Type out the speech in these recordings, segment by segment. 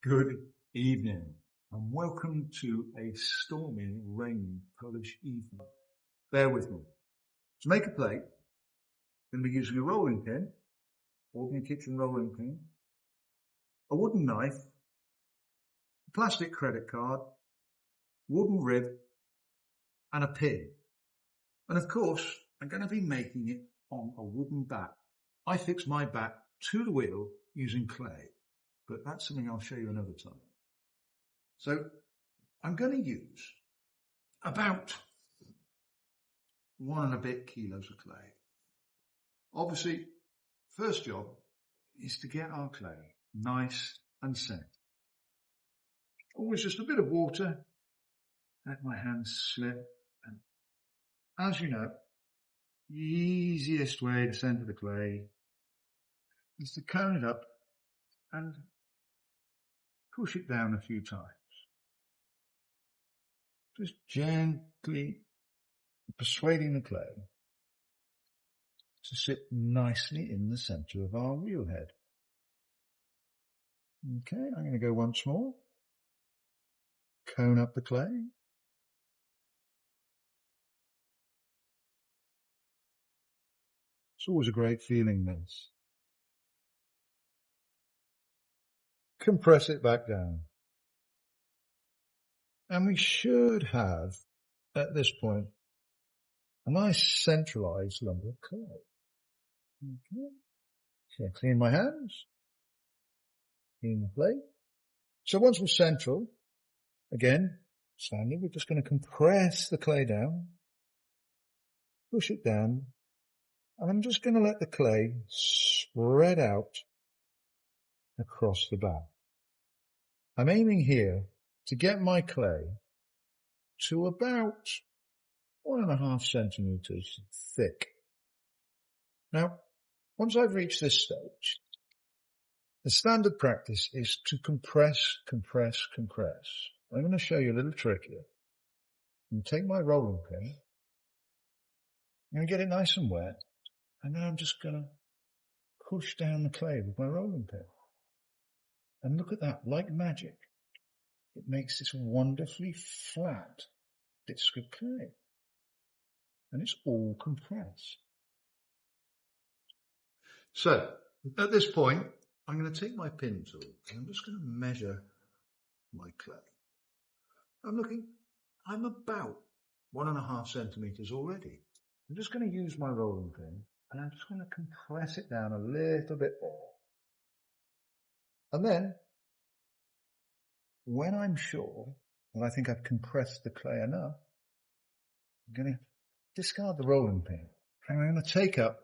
Good evening and welcome to a stormy, rainy Polish evening. Bear with me. To make a plate, I'm going to be using a rolling pin, ordinary kitchen rolling pin, a wooden knife, a plastic credit card, wooden rib, and a pin. And of course, I'm going to be making it on a wooden bat. I fix my bat to the wheel using clay, but that's something I'll show you another time. So I'm going to use about 1 and a bit kilos of clay. Obviously, first job is to get our clay nice and set. Always just a bit of water, let my hands slip, and as you know, the easiest way to center the clay is to cone it up and push it down a few times. Just gently persuading the clay to sit nicely in the center of our wheel head. Okay, I'm going to go once more. Cone up the clay. It's always a great feeling, this. Compress it back down. And we should have, at this point, a nice centralized lump of clay. Okay. So clean my hands. Clean the plate. So once we're central, again, standing, we're just going to compress the clay down, push it down, and I'm just going to let the clay spread out across the bat. I'm aiming here to get my clay to about 1.5 centimeters thick. Now, once I've reached this stage, the standard practice is to compress, compress, compress. I'm going to show you a little trick here. I'm going to take my rolling pin, I'm going to get it nice and wet, and then I'm just going to push down the clay with my rolling pin. And look at that, like magic. It makes this wonderfully flat disc of clay. And it's all compressed. So, at this point, I'm going to take my pin tool and I'm just going to measure my clay. I'm about 1.5 centimeters already. I'm just going to use my rolling pin and I'm just going to compress it down a little bit more. And then, when I'm sure that I think I've compressed the clay enough, I'm going to discard the rolling pin. And I'm going to take up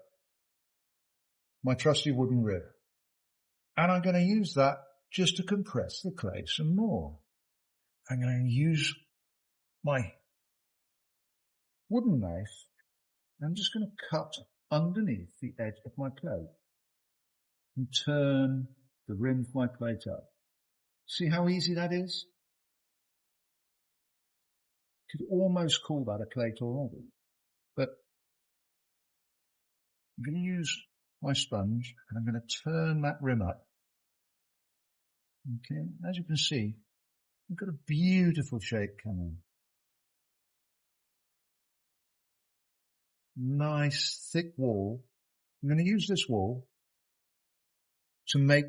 my trusty wooden rib. And I'm going to use that just to compress the clay some more. I'm going to use my wooden knife. I'm just going to cut underneath the edge of my plate and turn the rim of my plate up. See how easy that is? You could almost call that a plate already. But I'm going to use my sponge and I'm going to turn that rim up. Okay, as you can see, we've got a beautiful shape coming. Nice thick wall. I'm going to use this wall to make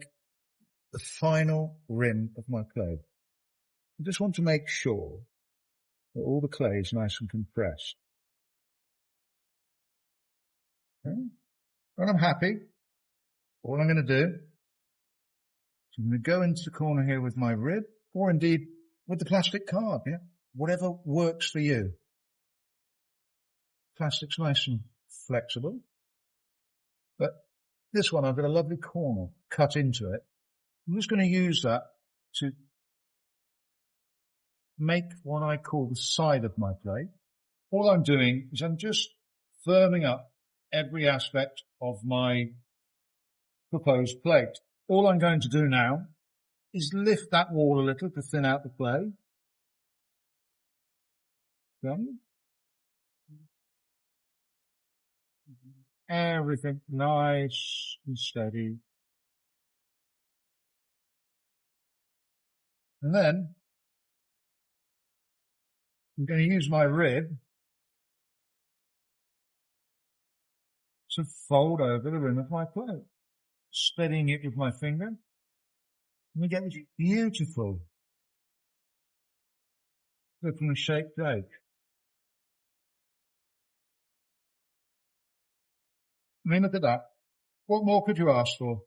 the final rim of my clay. I just want to make sure that all the clay is nice and compressed. Okay. When I'm happy, all I'm going to do is I'm going to go into the corner here with my rib, or indeed with the plastic card, yeah? Whatever works for you. Plastic's nice and flexible. But this one, I've got a lovely corner cut into it. I'm just going to use that to make what I call the side of my plate. All I'm doing is I'm just firming up every aspect of my proposed plate. All I'm going to do now is lift that wall a little to thin out the clay. Done. Everything nice and steady. And then I'm going to use my rib to fold over the rim of my plate, steadying it with my finger. And we get this beautiful differently shaped cake. I mean, look at that. What more could you ask for?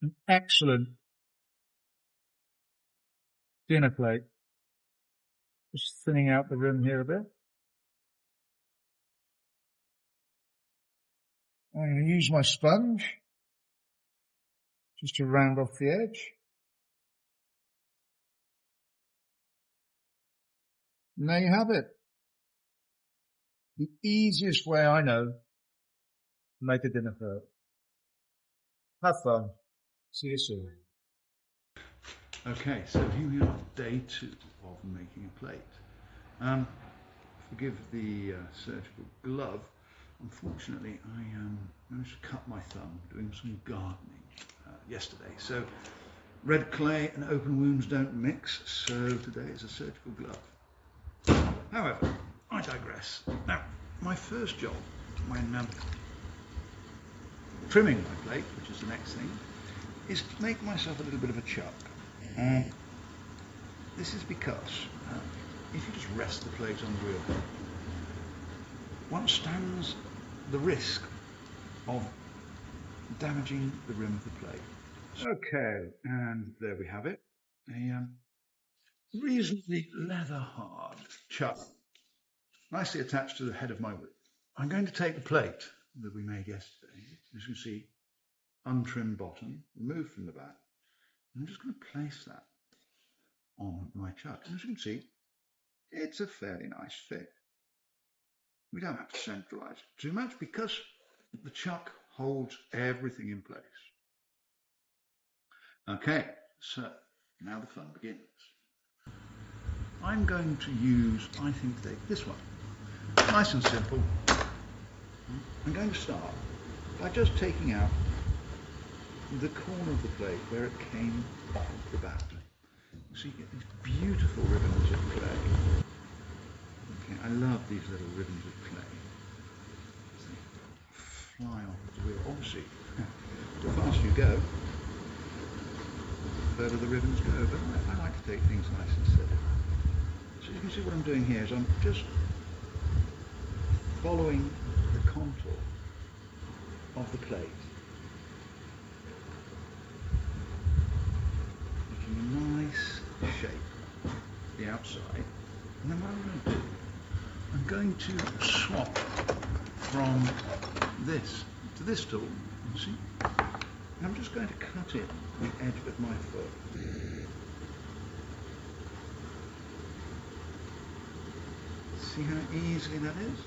An excellent dinner plate. Just thinning out the rim here a bit. I'm going to use my sponge just to round off the edge. And there you have it. The easiest way I know to make a dinner plate. Have fun. See you soon. Okay, so here we are, day 2 of making a plate. Forgive the surgical glove. Unfortunately, I managed to cut my thumb doing some gardening yesterday. So red clay and open wounds don't mix, so today is a surgical glove. However, I digress. Now, my first job when trimming my plate, which is the next thing, is to make myself a little bit of a chuck. This is because if you just rest the plate on the wheel, one stands the risk of damaging the rim of the plate. Okay, and there we have it. A reasonably leather hard chuck, nicely attached to the head of my whip. I'm going to take the plate that we made yesterday, as you can see, untrimmed bottom, removed from the back. I'm just going to place that on my chuck. And as you can see, it's a fairly nice fit. We don't have to centralize it too much because the chuck holds everything in place. Okay, so now the fun begins. I'm going to use, I think, this one. Nice and simple. I'm going to start by just taking out the corner of the plate where it came off the bat. So you get these beautiful ribbons of clay. Okay, I love these little ribbons of clay. They fly off the wheel. Obviously, the faster you go, the further the ribbons go, but I like to take things nice and steady. So you can see what I'm doing here is I'm just following the contour of the plate, making a nice shape the outside, and then what I'm going to do, I'm going to swap from this to this tool, you see, and I'm just going to cut it the edge with my foot. See how easily that is?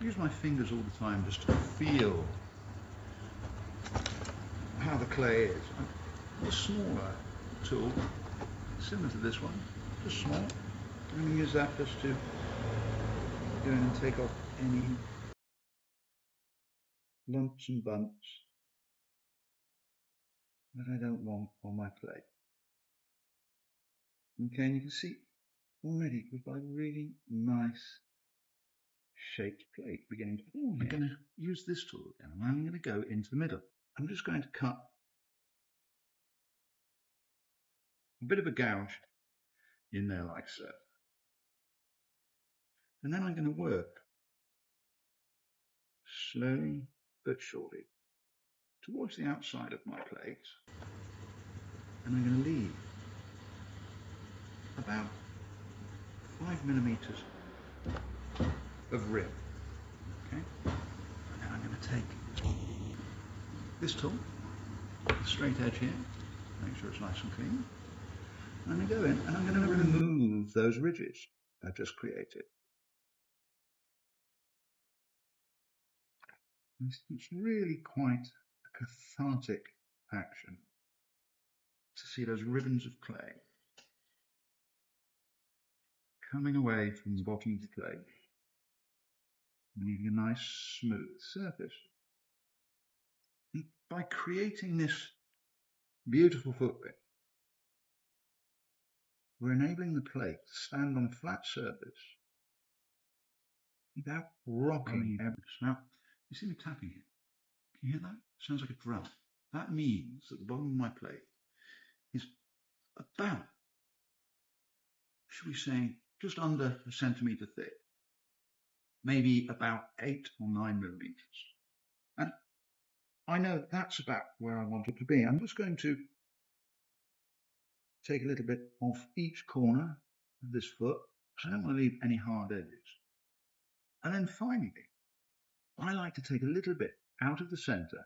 I use my fingers all the time just to feel how the clay is. A smaller tool, similar to this one, just small. I'm going to use that just to go in and take off any lumps and bumps that I don't want on my plate. Okay, and you can see already we've got a really nice shaped plate beginning to form. I'm going to use this tool again, and I'm going to go into the middle. I'm just going to cut a bit of a gouge in there like so. And then I'm going to work slowly but surely towards the outside of my plate, and I'm going to leave about 5 millimeters of rim. Okay, and then I'm going to take this tool, the straight edge here, make sure it's nice and clean. And I'm going to go in and I'm going to remove those ridges I've just created. It's really quite a cathartic action to see those ribbons of clay coming away from the bottom of the plate, leaving a nice smooth surface. By creating this beautiful footprint, we're enabling the plate to stand on a flat surface without rocking. Now, you see me tapping here? Can you hear that? Sounds like a drum. That means that the bottom of my plate is about, should we say, just under a centimetre thick, maybe about 8 or 9 millimetres. And I know that's about where I want it to be. I'm just going to take a little bit off each corner of this foot, because I don't want to leave any hard edges. And then finally, I like to take a little bit out of the centre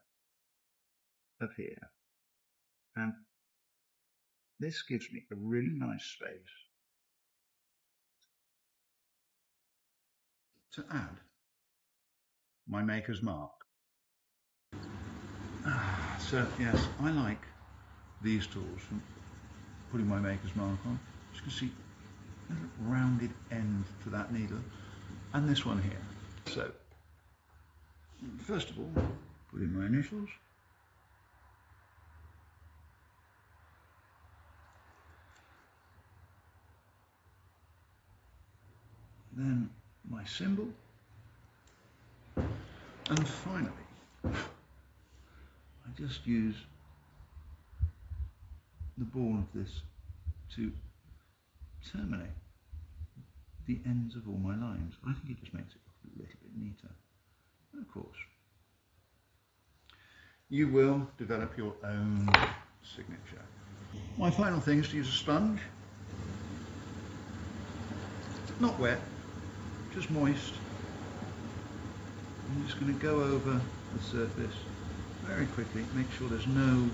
of here, and this gives me a really nice space to add my maker's mark. So yes, I like these tools for putting my maker's mark on. As you can see, a little rounded end to that needle, and this one here. So first of all, put in my initials. Then my symbol. And finally, I just use the ball of this to terminate the ends of all my lines. I think it just makes it a little bit neater. And of course, you will develop your own signature. My final thing is to use a sponge. Not wet, just moist. I'm just going to go over the surface very quickly, make sure there's no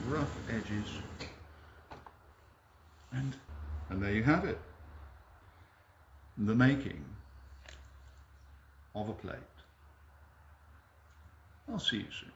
rough edges. And there you have it. The making of a plate. I'll see you soon.